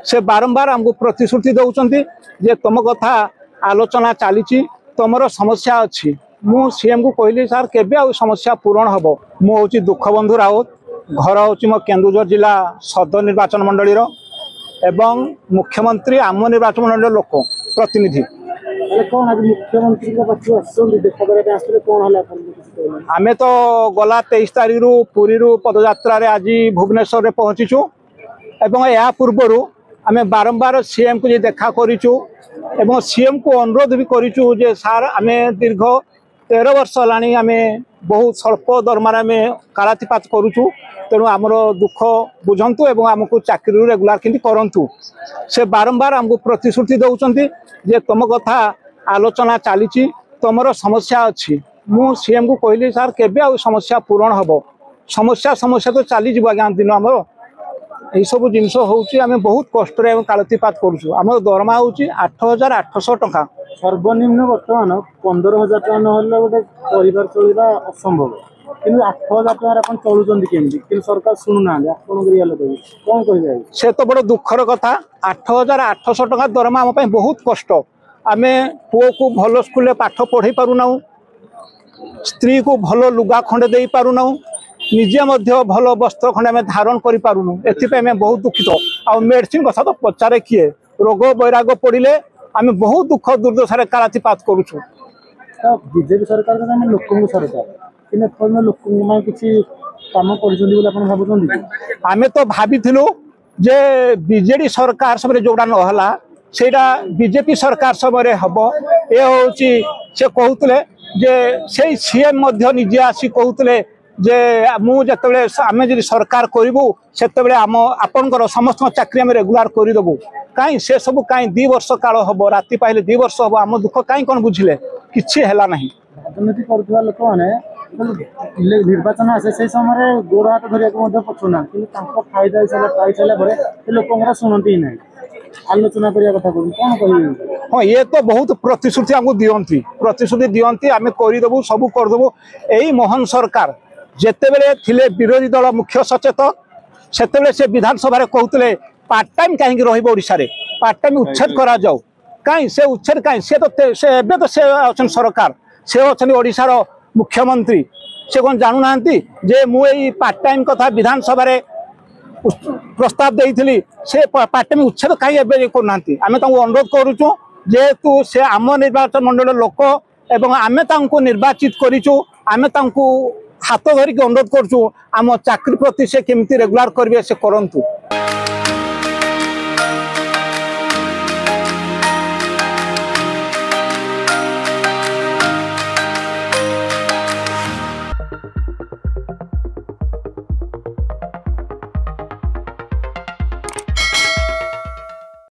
से बारंबार आमको प्रतिश्रुति दौरान जे तुम कथा आलोचना चली तुम समस्या अच्छी मु सीएम को कहली सार केबे आ समस्या पूरण हम मुझे दुखबंधु राउत घर हूँ मो केन्दुझर जिला सदर निर्वाचन मंडली एवं मुख्यमंत्री आम निर्वाचन मंडल लोक प्रतिनिधि आमे तो गला 23 तारीख रु पुरी पदयात्रा आज भुवनेश्वर पहुँचीचु एवं या पूर्वर आमे बारंबार सीएम को देखा करूँ एवं सीएम को अनुरोध भी करूँ जे सार आमे दीर्घ 13 वर्ष है आमे बहुत स्वल्प दरमार आम कालातीपात करुचु तेणु आमर दुख बुझंतु एवं आमको चाकरी रेगुलार केमती करंतु से बारंबार आमको प्रतिश्रुति दौरान जे तुम कथा आलोचना चली तुम समस्या अच्छी मु सीएम को कहली सार केबे आ समस्या पूरण हम समस्या तो चली आज्ञा दिन आमर यही सब जिनस होमें बहुत कष्ट कालतीपात करुँ दरमा हूँ 8,800 टका सर्वनिम्न बर्तमान 15,000 टका ना गोटे परिवार चलवा असंभव कि 8,000 टका चलुंट केमती सरकार शुणुना कौन कह से तो बड़ दुखर कथा 8,800 टका दरमा आम बहुत कष्ट आम पुओ को भल स्कूल पाठ पढ़े पारूना स्त्री को भल लुगा खंडे दे पारूना निजे भल वस्त्र खंडे आम धारण कर पारूनु एमें बहुत दुखित आ मेडिसिन कथा तो पचारे किए रोग बैराग पड़े आम बहुत दुख दुर्दशा कालातीपात करुचु बीजेपी सरकार लोक सरकार लोक किसी काम कर आम तो भाभी जे बीजेडी सरकार समय जोड़ा नहला सेटा बीजेपी सरकार समय हम ये हूँ से कहते जे से सीएम निजे आसी कहते जे मुझे आम जी सरकार करूँ से आम आपंकर समस्त चाकरी आम रेगुलार करदेबू कहीं से सब कहीं 2 वर्ष काल हम राति पाइले 2 वर्ष हम आम दुख कहीं कौन बुझिले किसी है नहीं राजनीति कर लोक मैंने निर्वाचन आसे से समय गोड़ हाथ धरने पछुना कि फायदा पाई सारे लोक शुणती ना आलोचना करने कथा कौन कह हाँ ये तो बहुत प्रतिश्रुति आमको दियंती प्रतिश्रुति दियंती आम करदेबू सब करदेबू यही मोहन सरकार जेतेबेले थिले विरोधी दल मुख्य सचेतक सेतेबेले से विधानसभा कहते पार्ट टाइम कहीं रोशा पार्ट टाइम उच्छेद करा जाऊ कहीं से उच्छेद कहीं से तो से अच्छा सरकार से अच्छा ओडिशार मुख्यमंत्री से कौन जानूना जे मुझे पार्ट टाइम कथा विधानसभा प्रस्ताव देती से पार्ट टाइम उच्छेद कहीं करना आम अनुरोध करुचु जेहेतु से आम निर्वाचन मंडल लोक एवं आम निर्वाचित करूँ आम हाथ धरिक अनुरोध करुँ आम चाकरी प्रति से केमती रेगुलार करेंगे से करंतु।